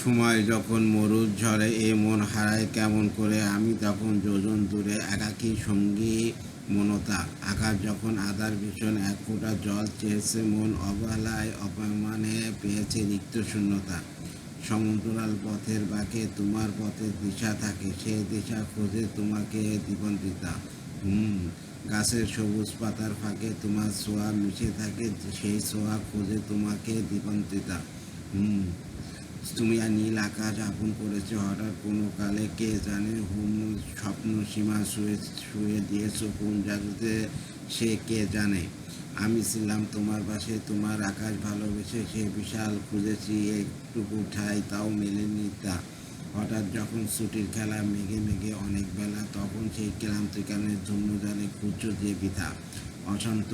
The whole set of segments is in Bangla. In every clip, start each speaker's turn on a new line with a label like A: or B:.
A: সময় যখন মরুর ঝড়ে এ মন হারায় কেমন করে, আমি তখন যোজন দূরে একাকী সঙ্গী মনতা। আকাশ যখন আধার ভীষণ, এক ফোঁটা জল চেয়েছে মন, অবহেলায় অপমানে পেয়েছে রিক্ত শূন্যতা। সমান্তরাল পথের বাঁকে তোমার পথের দিশা থাকে, সেই দিশা খোঁজে তোমাকে দিগন্তিতা। গাছের সবুজ পাতার ফাঁকে তোমার ছোঁয়া মিশে থাকে, সেই ছোঁয়া খোঁজে তোমাকে দিগন্তিতা। তুমি আর নীল আকাশ আপন করেছে হঠাৎ কোনো কালে, কে জানে স্বপ্ন সীমা শুয়ে শুয়ে দিয়েছ কোন জাদুতে, সে কে জানে। আমি ছিলাম তোমার পাশে, তোমার আকাশ ভালোবেসে, সে বিশাল খুঁজেছি একটুকু ঠাই, তাও মেলেনি তা। হঠাৎ যখন ছুটির খেলা মেঘে মেঘে অনেক বেলা, তখন সেই ক্লান্তিকালের ধূম্রজালে খুঁজছো যে বৃথা। অশান্ত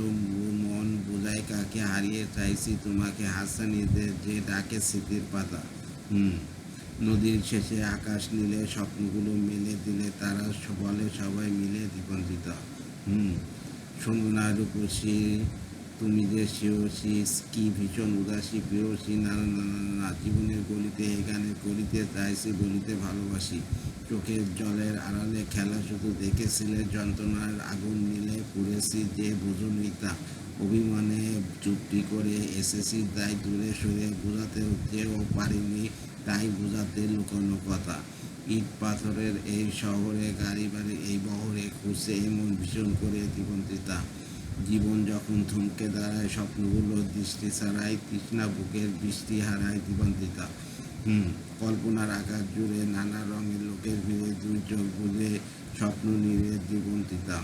A: মন বোঝায় কাকে, হারিয়ে চাইছি তোমাকে হাসানিদের যে ডাকে স্মৃতির পাতা। নদীর শেষে আকাশ নীলে স্বপ্নগুলো মেলে দিলে, তারা বলে সবাই মিলে দিগন্তিত। শোনো না রূপসী, তুমি যে শিওসি, কি ভীষণ উদাসী প্রেয়সী, না না না না না, জীবনের গলিতে এই গানের গলিতে চাইছি বলিতে ভালোবাসি। চোখের জলের আড়ালে খেলা শুধু দেখেছিলে, যন্ত্রণার আগুন নীলে পুড়েছি যে বুঝুনি তা। অভিমানে চুপটি করে এসেছি তাই দূরে সরে, বোঝাতে যেও পারিনি তাই বোঝাতে লুকোনো কথা। ইট পাথরের এই শহরে, গাড়ি বাড়ি এই বহরে, খুঁজছে এমন ভীষণ করে দিগন্তিতা। জীবন যখন থমকে দাঁড়ায়, স্বপ্নগুলো দৃষ্টি ছাড়ায়, তৃষ্ণা বুকের বৃষ্টি হারায় দিগন্তিতা। কল্পনার আকাশ জুড়ে নানা রঙের লোকের ভিড়ে, দুই চোখ বুঝে স্বপ্ন নিরে দিগন্তিতা।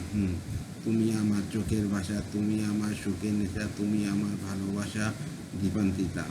A: তুমি আমার চোখের ভাষা, তুমি আমার সুখের নেশা, তুমি আমার ভালোবাসা দিগন্তিতা।